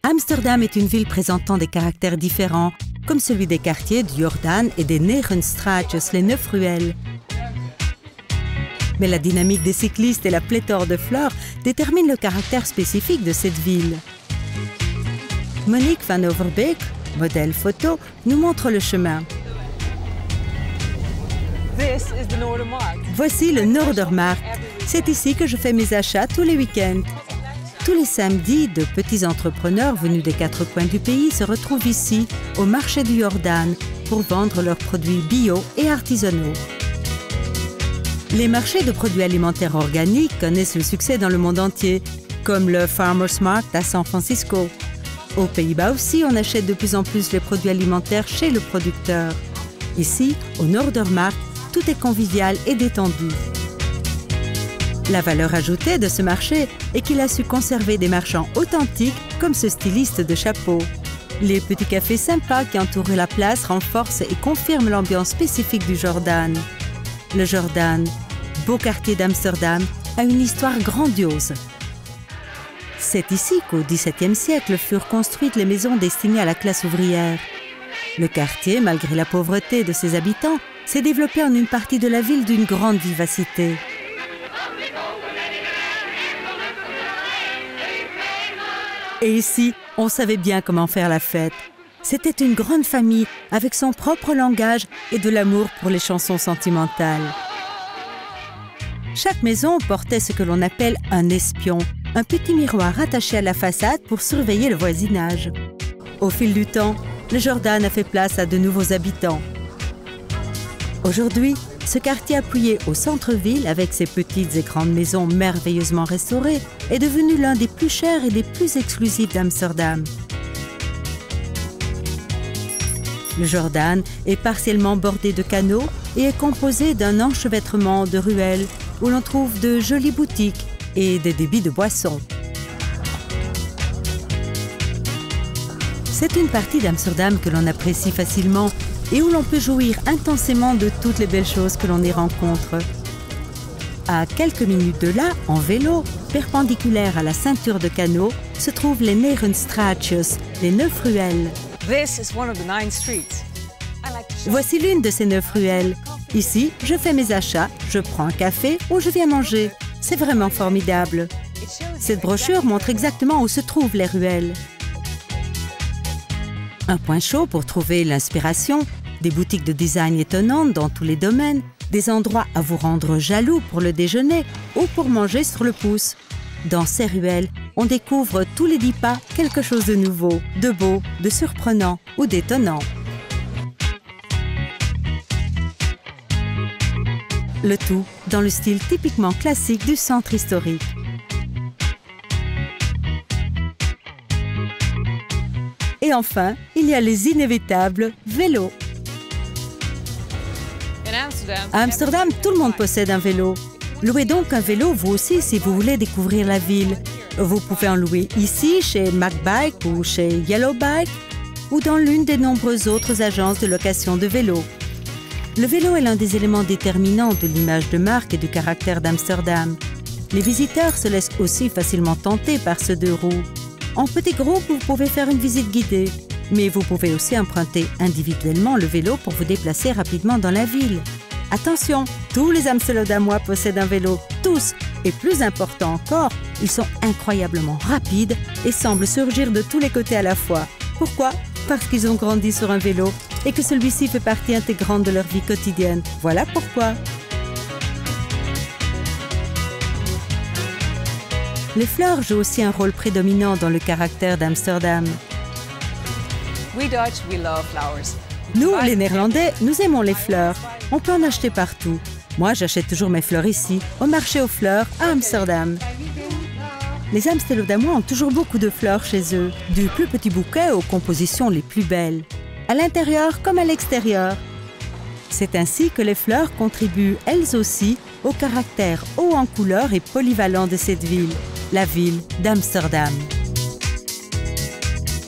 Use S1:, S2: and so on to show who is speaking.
S1: Amsterdam est une ville présentant des caractères différents, comme celui des quartiers du Jordaan et des Negenstraatjes, les 9 ruelles. Mais la dynamique des cyclistes et la pléthore de fleurs déterminent le caractère spécifique de cette ville. Monique van Overbeek, modèle photo, nous montre le chemin. Voici le Noordermarkt. C'est ici que je fais mes achats tous les week-ends. Tous les samedis, de petits entrepreneurs venus des 4 coins du pays se retrouvent ici, au marché du Jordaan, pour vendre leurs produits bio et artisanaux. Les marchés de produits alimentaires organiques connaissent le succès dans le monde entier, comme le Farmers Market à San Francisco. Aux Pays-Bas aussi, on achète de plus en plus les produits alimentaires chez le producteur. Ici, au Noordermarkt, tout est convivial et détendu. La valeur ajoutée de ce marché est qu'il a su conserver des marchands authentiques comme ce styliste de chapeau. Les petits cafés sympas qui entourent la place renforcent et confirment l'ambiance spécifique du Jordaan. Le Jordaan, beau quartier d'Amsterdam, a une histoire grandiose. C'est ici qu'au XVIIe siècle furent construites les maisons destinées à la classe ouvrière. Le quartier, malgré la pauvreté de ses habitants, s'est développé en une partie de la ville d'une grande vivacité. Et ici, on savait bien comment faire la fête. C'était une grande famille avec son propre langage et de l'amour pour les chansons sentimentales. Chaque maison portait ce que l'on appelle un espion, un petit miroir attaché à la façade pour surveiller le voisinage. Au fil du temps, le Jordaan a fait place à de nouveaux habitants. Aujourd'hui, ce quartier appuyé au centre-ville, avec ses petites et grandes maisons merveilleusement restaurées, est devenu l'un des plus chers et des plus exclusifs d'Amsterdam. Le Jordaan est partiellement bordé de canaux et est composé d'un enchevêtrement de ruelles où l'on trouve de jolies boutiques et des débits de boissons. C'est une partie d'Amsterdam que l'on apprécie facilement et où l'on peut jouir intensément de toutes les belles choses que l'on y rencontre. À quelques minutes de là, en vélo, perpendiculaire à la ceinture de canaux, se trouvent les Negenstraatjes, les 9 ruelles. Voici l'une de ces 9 ruelles. Ici, je fais mes achats, je prends un café ou je viens manger. C'est vraiment formidable. Cette brochure montre exactement où se trouvent les ruelles. Un point chaud pour trouver l'inspiration, des boutiques de design étonnantes dans tous les domaines, des endroits à vous rendre jaloux pour le déjeuner ou pour manger sur le pouce. Dans ces ruelles, on découvre tous les 10 pas quelque chose de nouveau, de beau, de surprenant ou d'étonnant. Le tout dans le style typiquement classique du centre historique. Et enfin, il y a les inévitables vélos. À Amsterdam, tout le monde possède un vélo. Louez donc un vélo, vous aussi, si vous voulez découvrir la ville. Vous pouvez en louer ici, chez MacBike ou chez Yellow Bike, ou dans l'une des nombreuses autres agences de location de vélos. Le vélo est l'un des éléments déterminants de l'image de marque et du caractère d'Amsterdam. Les visiteurs se laissent aussi facilement tenter par ce 2 roues. En petit groupe, vous pouvez faire une visite guidée, mais vous pouvez aussi emprunter individuellement le vélo pour vous déplacer rapidement dans la ville. Attention, tous les Amsterdamois possèdent un vélo, tous! Et plus important encore, ils sont incroyablement rapides et semblent surgir de tous les côtés à la fois. Pourquoi? Parce qu'ils ont grandi sur un vélo et que celui-ci fait partie intégrante de leur vie quotidienne. Voilà pourquoi. Les fleurs jouent aussi un rôle prédominant dans le caractère d'Amsterdam. Nous, les Néerlandais, nous aimons les fleurs. On peut en acheter partout. Moi, j'achète toujours mes fleurs ici, au marché aux fleurs, à Amsterdam. Les Amsterdamois ont toujours beaucoup de fleurs chez eux, du plus petit bouquet aux compositions les plus belles, à l'intérieur comme à l'extérieur. C'est ainsi que les fleurs contribuent, elles aussi, au caractère haut en couleur et polyvalent de cette ville, la ville d'Amsterdam.